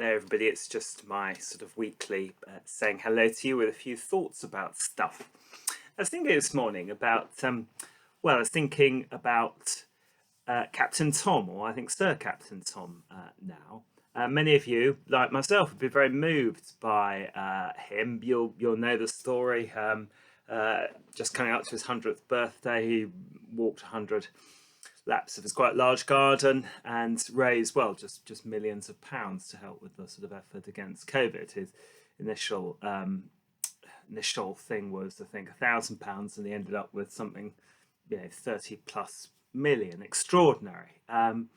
There, everybody. It's just my sort of weekly saying hello to you with a few thoughts about stuff. I was thinking this morning about, I was thinking about Captain Tom, or I think Sir Captain Tom now. Many of you, like myself, have been very moved by him. You'll know the story. Just coming up to his 100th birthday, he walked 100 laps of his quite large garden and raised, well, just millions of pounds to help with the sort of effort against COVID. His initial thing was, I think, £1,000, and he ended up with something, 30 plus million. Extraordinary. And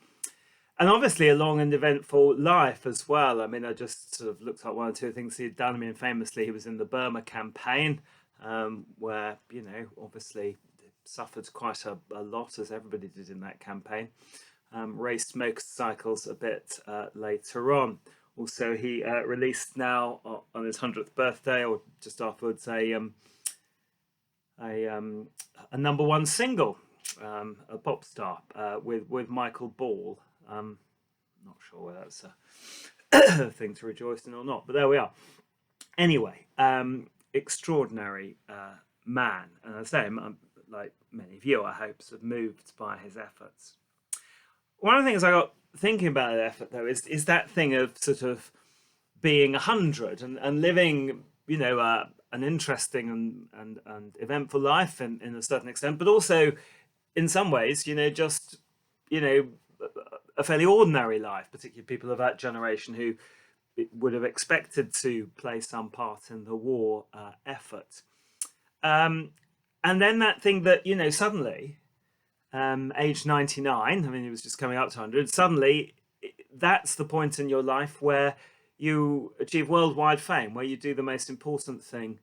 obviously a long and eventful life as well. I mean, I just sort of looked at one or two things he'd done. I mean, famously, he was in the Burma campaign, where, obviously suffered quite a lot, as everybody did in that campaign. Raced motorcycles a bit later on. Also, he released now on his 100th birthday, or just afterwards, a number one single, a pop star, with Michael Ball. Not sure whether that's a thing to rejoice in or not, but there we are. Anyway, extraordinary man, and I say, like many of you, I hope, sort of moved by his efforts. One of the things I got thinking about that effort, though, is that thing of sort of being 100 and living, an interesting and eventful life in a certain extent, but also in some ways, just, a fairly ordinary life, particularly people of that generation who would have expected to play some part in the war effort. And then that thing that, suddenly, age 99, I mean, he was just coming up to 100, suddenly that's the point in your life where you achieve worldwide fame, where you do the most important thing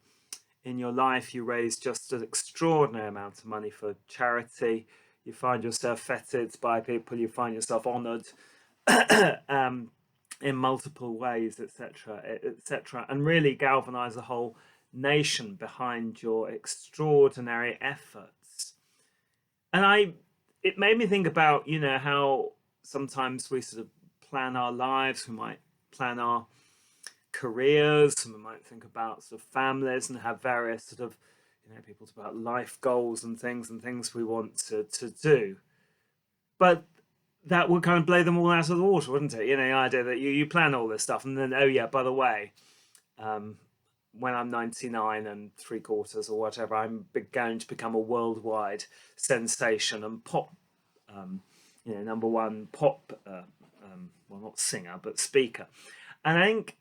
in your life. You raise just an extraordinary amount of money for charity. You find yourself feted by people. You find yourself honoured in multiple ways, etc., etc., and really galvanise the whole nation behind your extraordinary efforts. And it made me think about, how sometimes we sort of plan our lives. We might plan our careers, and we might think about sort of families and have various sort of, people talk about life goals and things we want to do. But that would kind of blow them all out of the water, wouldn't it? The idea that you plan all this stuff and then, oh yeah, by the way, when I'm 99 and 3/4 or whatever, I'm going to become a worldwide sensation and pop, number one pop, well, not singer, but speaker. And I think,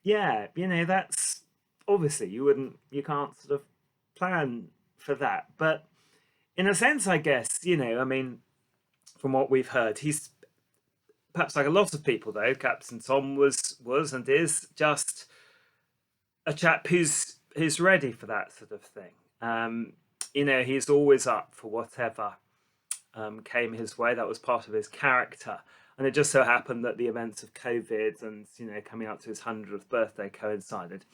yeah, that's obviously you can't sort of plan for that. But in a sense, I guess, I mean, from what we've heard, he's perhaps like a lot of people, though, Captain Tom was and is just a chap who's ready for that sort of thing. He's always up for whatever came his way. That was part of his character. And it just so happened that the events of COVID and, coming up to his 100th birthday coincided.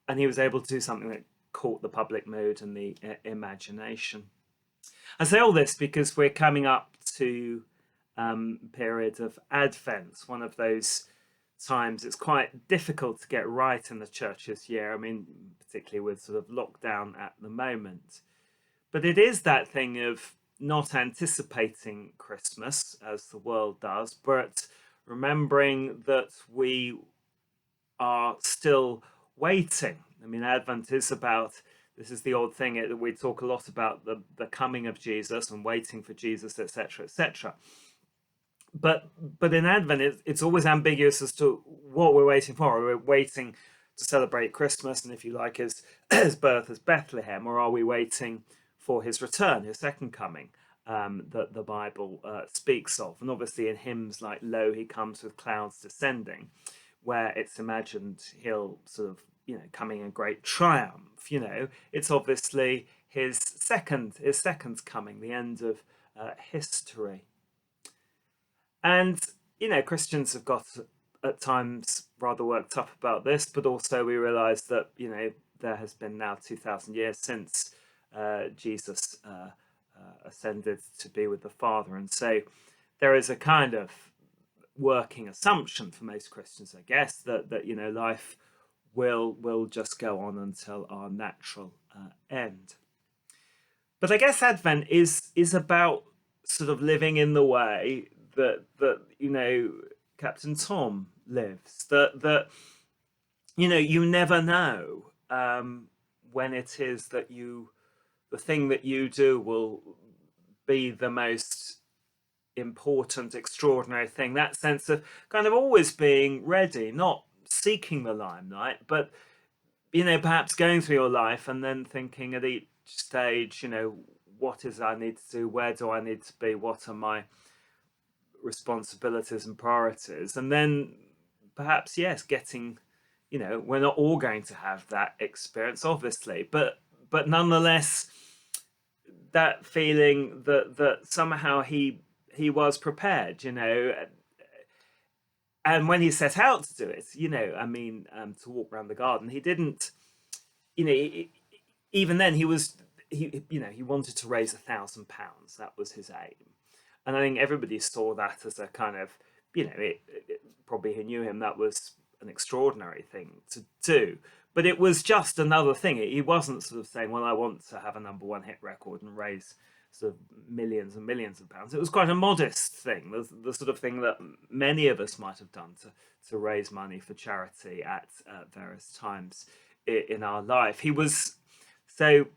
And he was able to do something that caught the public mood and the imagination. I say all this because we're coming up to period of Advent, one of those times it's quite difficult to get right in the church this year. I mean, particularly with sort of lockdown at the moment. But it is that thing of not anticipating Christmas as the world does, but remembering that we are still waiting. I mean, Advent is about, this is the old thing that we talk a lot about, the coming of Jesus and waiting for Jesus, etc., etc. But in Advent, it's always ambiguous as to what we're waiting for. Are we waiting to celebrate Christmas, and if you like, his birth as Bethlehem, or are we waiting for his return, his second coming, that the Bible speaks of? And obviously in hymns like "Lo, he comes with clouds descending," where it's imagined he'll sort of, coming in great triumph. It's obviously his second coming, the end of history. And, Christians have got at times rather worked up about this, but also we realise that, there has been now 2,000 years since Jesus ascended to be with the Father. And so there is a kind of working assumption for most Christians, I guess, that life will just go on until our natural end. But I guess Advent is about sort of living in the way that Captain Tom lives. That you never know when it is that the thing that you do will be the most important, extraordinary thing. That sense of kind of always being ready, not seeking the limelight, but perhaps going through your life and then thinking at each stage, what is I need to do, where do I need to be, what are my responsibilities and priorities, and then perhaps getting, we're not all going to have that experience, obviously, but nonetheless, that feeling that somehow he was prepared, and when he set out to do it, to walk around the garden, he didn't, even then he wanted to raise £1,000. That was his aim, and I think everybody saw that as a kind of, probably who knew him, that was an extraordinary thing to do. But it was just another thing. He wasn't sort of saying, well, I want to have a #1 hit record and raise sort of millions and millions of pounds. It was quite a modest thing, the sort of thing that many of us might have done to raise money for charity at various times in our life. He was, so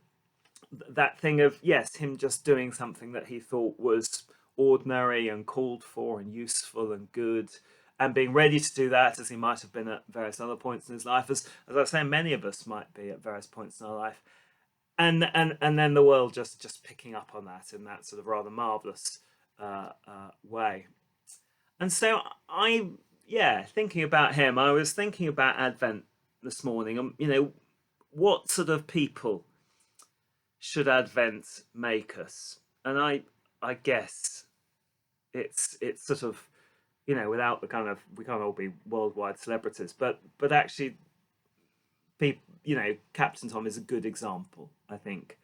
that thing of, yes, him just doing something that he thought was ordinary and called for and useful and good, and being ready to do that, as he might have been at various other points in his life, as I say, many of us might be at various points in our life, and then the world just picking up on that in that sort of rather marvelous way. And so thinking about him, I was thinking about Advent this morning. What sort of people should Advent make us? And I guess it's sort of, without the kind of, we can't all be worldwide celebrities, but actually, people, Captain Tom is a good example, I think,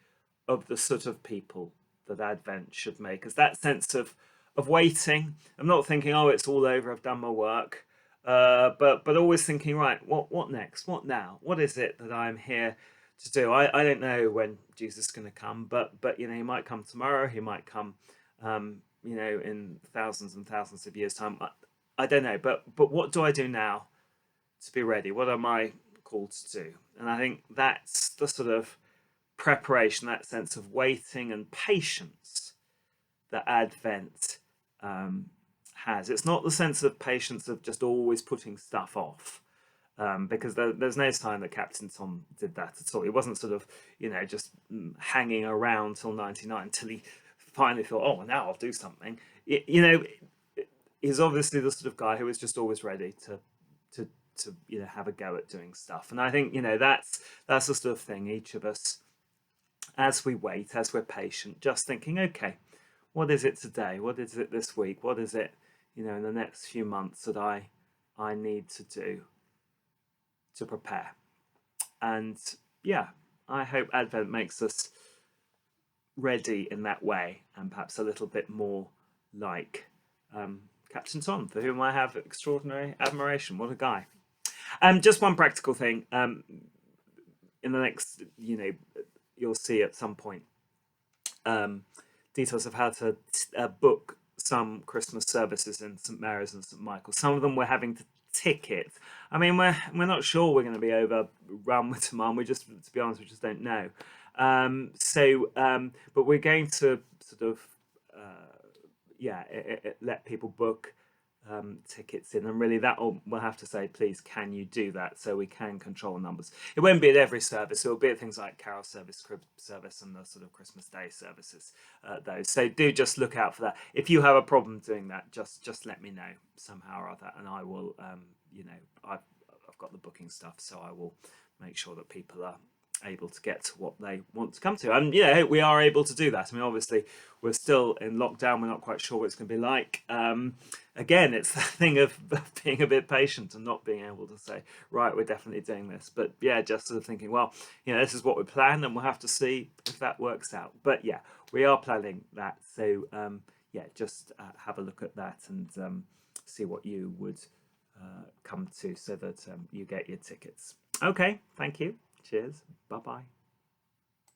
of the sort of people that Advent should make us. That sense of waiting. I'm not thinking, oh, it's all over, I've done my work, but always thinking, right, what next? What now? What is it that I'm here to do? I don't know when Jesus is going to come, but he might come tomorrow. He might come, in thousands and thousands of years' time. I don't know, but what do I do now to be ready? What am I called to do? And I think that's the sort of preparation, that sense of waiting and patience that Advent has. It's not the sense of patience of just always putting stuff off, because there's no sign that Captain Tom did that at all. He wasn't sort of, just hanging around till 99 till he finally thought, oh, now I'll do something. He's obviously the sort of guy who is just always ready to have a go at doing stuff. And I think that's the sort of thing each of us, as we wait, as we're patient, just thinking, okay, what is it today? What is it this week? What is it in the next few months that I need to do to prepare? And I hope Advent makes us ready in that way, and perhaps a little bit more like Captain Tom, for whom I have extraordinary admiration. What a guy. Just one practical thing. In the next, you'll see at some point details of how to book some Christmas services in St Mary's and St Michael's. Some of them we're having to ticket. I mean, we're not sure we're going to be overrun with demand. To be honest, we just don't know. But we're going to sort of let people book tickets in, and really we'll have to say, please, can you do that, so we can control numbers. It won't be at every service. It will be at things like Carol service, Crib service, and the sort of Christmas Day services, those. So do just look out for that. If you have a problem doing that, just let me know somehow or other, and I will I've got the booking stuff, so I will make sure that people are able to get to what they want to come to. And we are able to do that. I mean, obviously we're still in lockdown, we're not quite sure what it's going to be like. Again, it's that thing of being a bit patient and not being able to say, right, we're definitely doing this, but just sort of thinking, well, this is what we planned, and we'll have to see if that works out. But we are planning that, so just have a look at that and see what you would come to so that you get your tickets. Okay, thank you. Cheers. Bye bye.